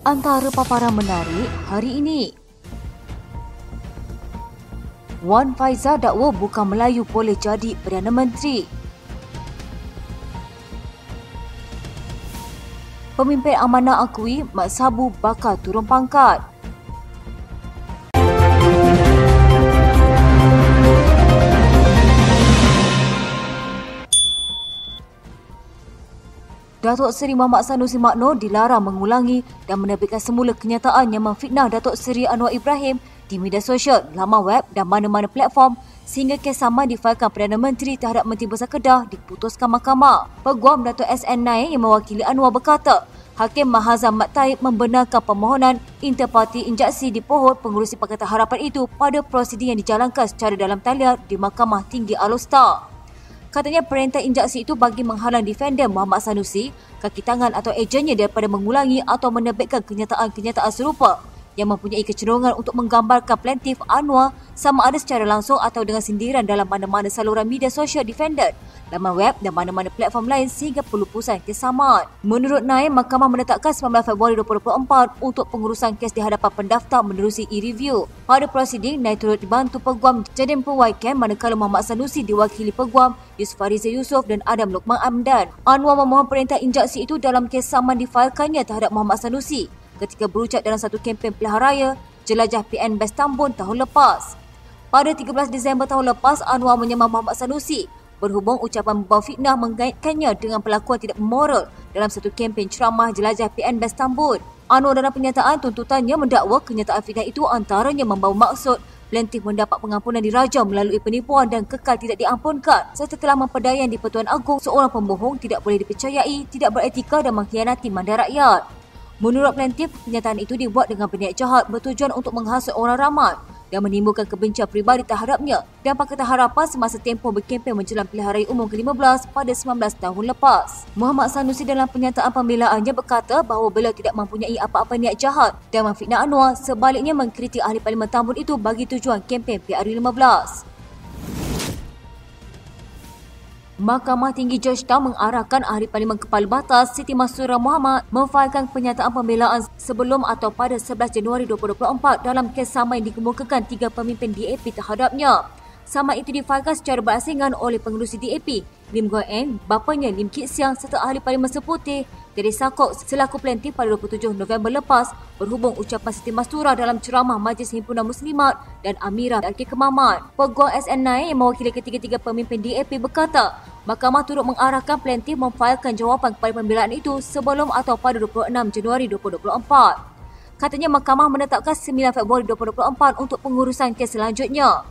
Antara paparan menarik hari ini, Wan Faizal dakwa bukan Melayu boleh jadi Perdana Menteri. Pemimpin amanah akui Mat Sabu bakal turun pangkat. Datuk Seri Muhammad Sanusi Makno dilarang mengulangi dan menerbitkan semula kenyataan yang memfitnah Datuk Seri Anwar Ibrahim di media sosial, laman web dan mana-mana platform sehingga kes saman difailkan Perdana Menteri terhadap Menteri Besar Kedah diputuskan mahkamah. Peguam Datuk SN Naik yang mewakili Anwar berkata, Hakim Mahazam Mat Taib membenarkan permohonan interparti injaksi di Pohor pengurusi Pakatan Harapan itu pada prosedur yang dijalankan secara dalam talian di Mahkamah Tinggi Alor. Katanya perintah injaksi itu bagi menghalang defender Muhammad Sanusi, kaki tangan atau ejennya daripada mengulangi atau menerbitkan kenyataan-kenyataan serupa yang mempunyai kecenderungan untuk menggambarkan plaintiff Anwar sama ada secara langsung atau dengan sindiran dalam mana-mana saluran media sosial defendant, laman web dan mana-mana platform lain sehingga pelupusan kes saman. Menurut Naim, Mahkamah menetapkan 19 Februari 2024 untuk pengurusan kes di hadapan pendaftar menerusi e-review. Pada prosiding, Naim turut dibantu Peguam Jadim Perwaikan manakala Muhammad Sanusi diwakili Peguam Yusuf Fariza Yusof dan Adam Lokman Amdan. Anwar memohon perintah injaksi itu dalam kes saman difailkannya terhadap Muhammad Sanusi ketika berucap dalam satu kempen pilihan raya Jelajah PN Best Tambun tahun lepas. Pada 13 Disember tahun lepas, Anwar menyamar Muhammad Sanusi berhubung ucapan membawa fitnah mengaitkannya dengan perlakuan tidak moral dalam satu kempen ceramah Jelajah PN Best Tambun. Anwar dalam pernyataan tuntutannya mendakwa kenyataan fitnah itu antaranya membawa maksud plaintiff mendapat pengampunan dirajam melalui penipuan dan kekal tidak diampunkan serta telah memperdayai di Pertuan Agong seorang pembohong tidak boleh dipercayai, tidak beretika dan mengkhianati manda rakyat. Menurut plaintiff, kenyataan itu dibuat dengan berniat jahat bertujuan untuk menghasut orang ramai dan menimbulkan kebencian peribadi terhadapnya dan Pakatan Harapan semasa tempoh berkempen menjelang pilihan raya umum ke-15 pada 19 tahun lepas. Muhammad Sanusi dalam pernyataan pembelaannya berkata bahawa beliau tidak mempunyai apa-apa niat jahat dan memfitnah Anwar, sebaliknya mengkritik ahli Parlimen Tambun itu bagi tujuan kempen PRU15. Mahkamah Tinggi Georgetown mengarahkan Ahli Parlimen Kepala Batas Siti Mastura Muhammad memfailkan pernyataan pembelaan sebelum atau pada 11 Januari 2024 dalam kes saman yang dikemukakan 3 pemimpin DAP terhadapnya. Saman itu difailkan secara berasingan oleh pengerusi DAP, Lim Guan Eng, bapanya Lim Kit Siang serta Ahli Parlimen Seputih, Terry Sakok selaku plaintiff pada 27 November lepas berhubung ucapan Siti Mastura dalam ceramah Majlis Himpunan Muslimat dan Amirah Darki Kemaman. Peguam SN Naik yang mewakili ketiga-tiga pemimpin DAP berkata, Mahkamah turut mengarahkan plaintiff memfailkan jawapan kepada pembelaan itu sebelum atau pada 26 Januari 2024. Katanya Mahkamah menetapkan 9 Februari 2024 untuk pengurusan kes selanjutnya.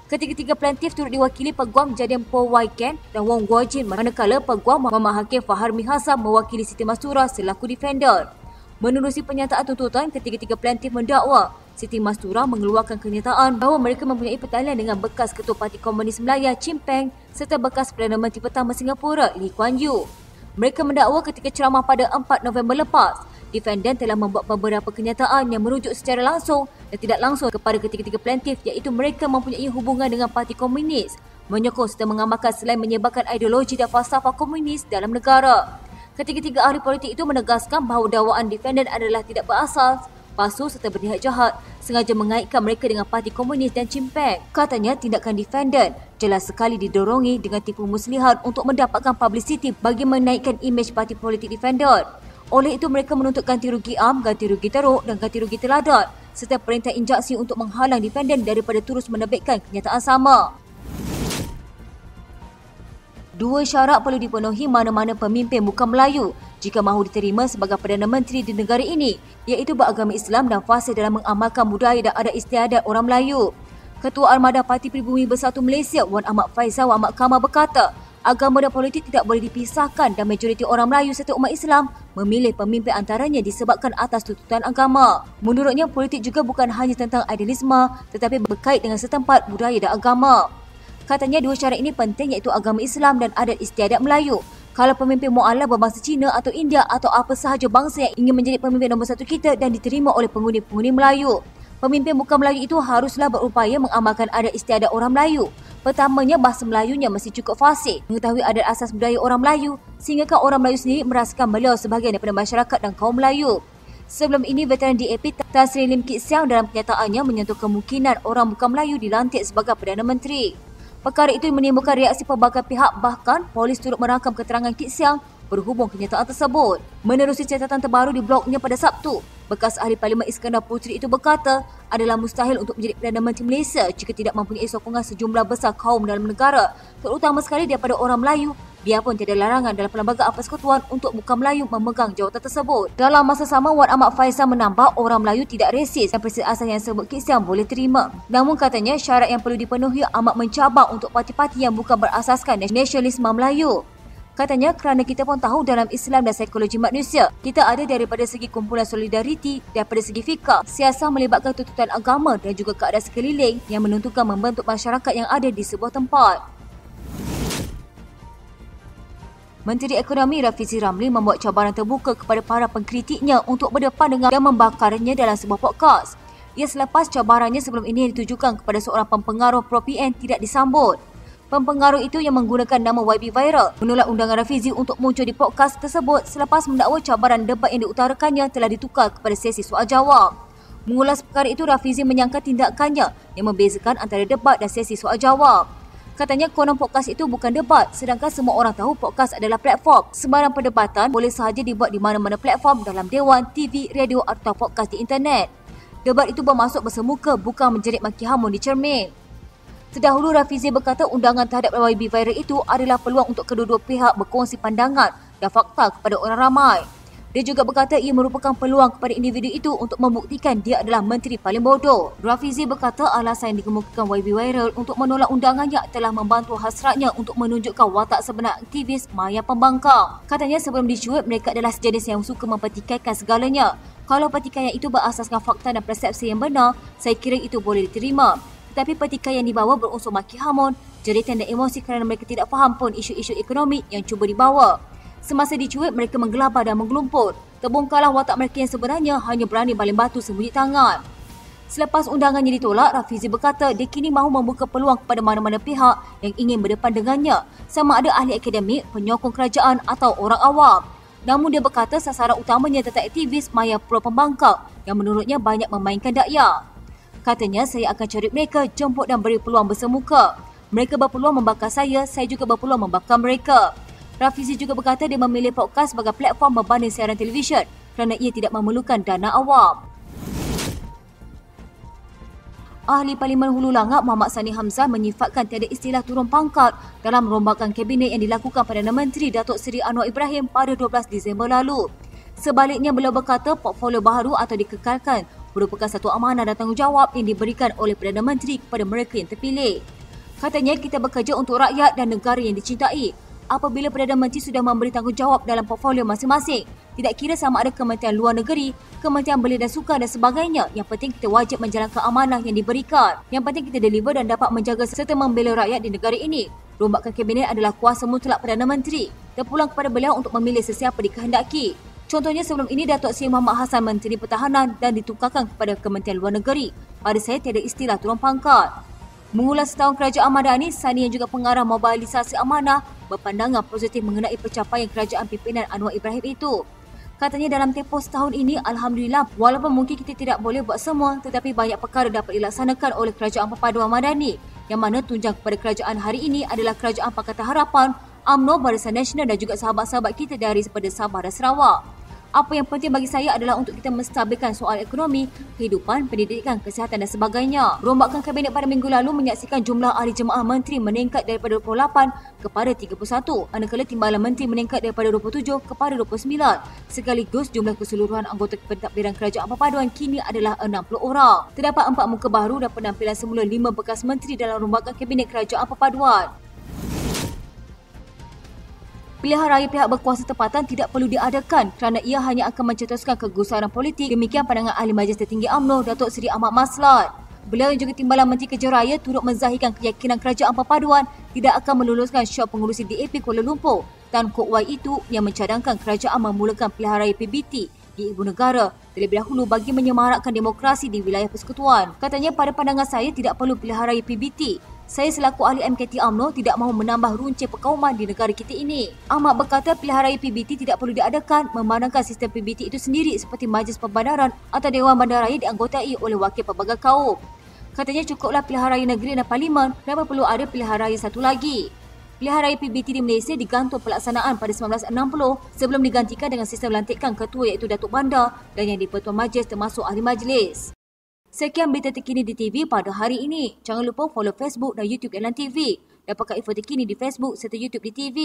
Ketiga-tiga plaintiff turut diwakili Peguam Jadim Perwaikan dan Wong Guojin manakala Peguam Muhammad Hakim Faharmi Hassan mewakili Siti Mastura selaku defender. Menerusi pernyataan tuntutan, ketiga-tiga plaintiff mendakwa Siti Mastura mengeluarkan kenyataan bahawa mereka mempunyai pertalian dengan bekas Ketua Parti Komunis Melaya Chin Peng serta bekas Perdana Menteri pertama Singapura Lee Kuan Yew. Mereka mendakwa ketika ceramah pada 4 November lepas, defendant telah membuat beberapa kenyataan yang merujuk secara langsung dan tidak langsung kepada ketiga-tiga plaintiff iaitu mereka mempunyai hubungan dengan Parti Komunis, menyokong serta mengamalkan selain menyebarkan ideologi dan falsafah komunis dalam negara. Ketiga-tiga ahli politik itu menegaskan bahawa dakwaan defendant adalah tidak berasas, palsu serta berniat jahat, sengaja mengaitkan mereka dengan Parti Komunis dan Chin Peng. Katanya tindakan defendant jelas sekali didorongi dengan tipu muslihat untuk mendapatkan publicity bagi menaikkan imej parti politik defendant. Oleh itu mereka menuntut ganti rugi am, ganti rugi teruk dan ganti rugi teladan serta perintah injaksi untuk menghalang defendant daripada terus menerbitkan kenyataan sama. 2 syarat perlu dipenuhi mana-mana pemimpin bukan Melayu jika mahu diterima sebagai Perdana Menteri di negara ini, iaitu beragama Islam dan fasih dalam mengamalkan budaya dan adat istiadat orang Melayu. Ketua Armada Parti Pribumi Bersatu Malaysia Wan Ahmad Faizal Wan Ahmad Kamal berkata, agama dan politik tidak boleh dipisahkan dan majoriti orang Melayu serta umat Islam memilih pemimpin antaranya disebabkan atas tuntutan agama. Menurutnya, politik juga bukan hanya tentang idealisme tetapi berkait dengan setempat budaya dan agama. Katanya 2 syarat ini penting iaitu agama Islam dan adat istiadat Melayu. Kalau pemimpin mu'alaf berbangsa Cina atau India atau apa sahaja bangsa yang ingin menjadi pemimpin nombor 1 kita dan diterima oleh pengundi-pengundi Melayu, pemimpin bukan Melayu itu haruslah berupaya mengamalkan adat istiadat orang Melayu. Pertamanya, bahasa Melayunya mesti cukup fasih, mengetahui adat asas budaya orang Melayu sehingga orang Melayu sendiri merasakan beliau sebahagian daripada masyarakat dan kaum Melayu. Sebelum ini, veteran DAP Tan Sri Lim Kit Siang dalam kenyataannya menyentuh kemungkinan orang bukan Melayu dilantik sebagai Perdana Menteri. Perkara itu menimbulkan reaksi pelbagai pihak, bahkan polis turut merakam keterangan Kit Siang berhubung kenyataan tersebut. Menerusi catatan terbaru di blognya pada Sabtu, bekas Ahli Parlimen Iskandar Puteri itu berkata adalah mustahil untuk menjadi Perdana Menteri Malaysia jika tidak mempunyai sokongan sejumlah besar kaum dalam negara, terutama sekali daripada orang Melayu, biarpun tiada larangan dalam Perlembagaan Persekutuan untuk bukan Melayu memegang jawatan tersebut. Dalam masa sama, Wan Ahmad Faisal menambah orang Melayu tidak resis dan prinsip asas yang disebut Kit Siang boleh terima. Namun katanya syarat yang perlu dipenuhi amat mencabar untuk parti-parti yang bukan berasaskan nasionalisme Melayu. Katanya kerana kita pun tahu dalam Islam dan psikologi manusia, kita ada daripada segi kumpulan solidariti, daripada segi fikah, siasah melibatkan tuntutan agama dan juga keadaan sekeliling yang menentukan membentuk masyarakat yang ada di sebuah tempat. Menteri Ekonomi Rafizi Ramli membuat cabaran terbuka kepada para pengkritiknya untuk berdepan dengan dan membakarnya dalam sebuah podcast. Ia selepas cabarannya sebelum ini ditujukan kepada seorang pempengaruh pro-PN tidak disambut. Pempengaruh itu yang menggunakan nama YB Viral menolak undangan Rafizi untuk muncul di podcast tersebut selepas mendakwa cabaran debat yang diutarakannya telah ditukar kepada sesi soal jawab. Mengulas perkara itu, Rafizi menyangka tindakannya yang membezakan antara debat dan sesi soal jawab. Katanya konon podcast itu bukan debat, sedangkan semua orang tahu podcast adalah platform. Sembarang perdebatan boleh sahaja dibuat di mana-mana platform dalam dewan, TV, radio atau podcast di internet. Debat itu bermaksud bersemuka, bukan menjerit maki hamun di cermin. Terdahulu, Rafizi berkata undangan terhadap YB Viral itu adalah peluang untuk kedua-dua pihak berkongsi pandangan dan fakta kepada orang ramai. Dia juga berkata ia merupakan peluang kepada individu itu untuk membuktikan dia adalah menteri paling bodoh. Rafizi berkata alasan yang dikemukakan YB Viral untuk menolak undangannya telah membantu hasratnya untuk menunjukkan watak sebenar aktivis maya pembangkang. Katanya sebelum dicuit, mereka adalah sejenis yang suka mempertikaikan segalanya. Kalau pertikaian itu berasaskan fakta dan persepsi yang benar, saya kira itu boleh diterima. Tetapi pertikaian yang dibawa berunsur maki hamun, jeritan dan emosi kerana mereka tidak faham pun isu-isu ekonomi yang cuba dibawa. Semasa dicuit, mereka menggelabah dan menggelumpur. Terbongkarlah watak mereka yang sebenarnya hanya berani baling batu sembunyi tangan. Selepas undangannya ditolak, Rafizi berkata dia kini mahu membuka peluang kepada mana-mana pihak yang ingin berdepan dengannya, sama ada ahli akademik, penyokong kerajaan atau orang awam. Namun dia berkata sasaran utamanya tetap aktivis maya pro pembangkang yang menurutnya banyak memainkan dakwah. Katanya, saya akan cari mereka, jemput dan beri peluang bersemuka. Mereka berpeluang membakar saya juga berpeluang membakar mereka. Rafizi juga berkata dia memilih podcast sebagai platform berbanding siaran televisyen kerana ia tidak memerlukan dana awam. Ahli Parlimen Hulu Langak Muhammad Sani Hamzah menyifatkan tiada istilah turun pangkat dalam rombakan kabinet yang dilakukan Perdana Menteri Datuk Seri Anwar Ibrahim pada 12 Disember lalu. Sebaliknya, beliau berkata portfolio baharu atau dikekalkan merupakan satu amanah dan tanggungjawab yang diberikan oleh Perdana Menteri kepada mereka yang terpilih. Katanya kita bekerja untuk rakyat dan negara yang dicintai. Apabila Perdana Menteri sudah memberi tanggungjawab dalam portfolio masing-masing, tidak kira sama ada Kementerian Luar Negeri, Kementerian Belia dan Sukan dan sebagainya, yang penting kita wajib menjalankan amanah yang diberikan. Yang penting kita deliver dan dapat menjaga serta membela rakyat di negara ini. Rombakan kabinet adalah kuasa mutlak Perdana Menteri. Terpulang kepada beliau untuk memilih sesiapa dikehendaki. Contohnya sebelum ini Datuk Seri Muhammad Hassan Menteri Pertahanan dan ditukarkan kepada Kementerian Luar Negeri. Pada saya tiada istilah turun pangkat. Mengulas setahun kerajaan Madani, Sani yang juga pengarah mobilisasi amanah berpandangan positif mengenai pencapaian kerajaan pimpinan Anwar Ibrahim itu. Katanya dalam tempoh setahun ini, Alhamdulillah, walaupun mungkin kita tidak boleh buat semua, tetapi banyak perkara dapat dilaksanakan oleh Kerajaan Perpaduan Madani, yang mana tunjang kepada kerajaan hari ini adalah Kerajaan Pakatan Harapan, UMNO, Barisan Nasional dan juga sahabat-sahabat kita daripada Sabah dan Sarawak. Apa yang penting bagi saya adalah untuk kita menstabilkan soal ekonomi, kehidupan, pendidikan, kesihatan dan sebagainya. Rombakan kabinet pada minggu lalu menyaksikan jumlah ahli jemaah menteri meningkat daripada 28 kepada 31, manakala timbalan menteri meningkat daripada 27 kepada 29. Sekaligus jumlah keseluruhan anggota pentadbiran kerajaan perpaduan kini adalah 60 orang. Terdapat 4 muka baru dan penampilan semula 5 bekas menteri dalam rombakan kabinet kerajaan perpaduan. Pilihan raya pihak berkuasa tempatan tidak perlu diadakan kerana ia hanya akan mencetuskan kegusaran politik. Demikian pandangan Ahli Majlis Tertinggi UMNO, Datuk Seri Ahmad Maslhat. Beliau yang juga Timbalan Menteri Kerja Raya turut menzahirkan keyakinan kerajaan perpaduan tidak akan meluluskan syok pengurusi DAP Kuala Lumpur Tan Kok Wai itu yang mencadangkan kerajaan memulakan pilihan raya PBT di ibu negara terlebih dahulu bagi menyemarakkan demokrasi di wilayah persekutuan. Katanya pada pandangan saya tidak perlu pilihan raya PBT. Saya selaku ahli MKT UMNO tidak mahu menambah runcing perkauman di negara kita ini. Ahmad berkata pilihan raya PBT tidak perlu diadakan memandangkan sistem PBT itu sendiri seperti Majlis Pembandaran atau Dewan Bandaraya dianggotai oleh wakil pelbagai kaum. Katanya cukuplah pilihan raya negeri dan parlimen, kenapa perlu ada pilihan raya satu lagi? Pilihan raya PBT di Malaysia digantung pelaksanaan pada 1960 sebelum digantikan dengan sistem lantikan ketua iaitu Datuk Bandar dan yang di-Pertuan Majlis termasuk ahli majlis. Sekian berita terkini di TV pada hari ini. Jangan lupa follow Facebook dan YouTube Elan TV. Dapatkan info terkini di Facebook serta YouTube di TV.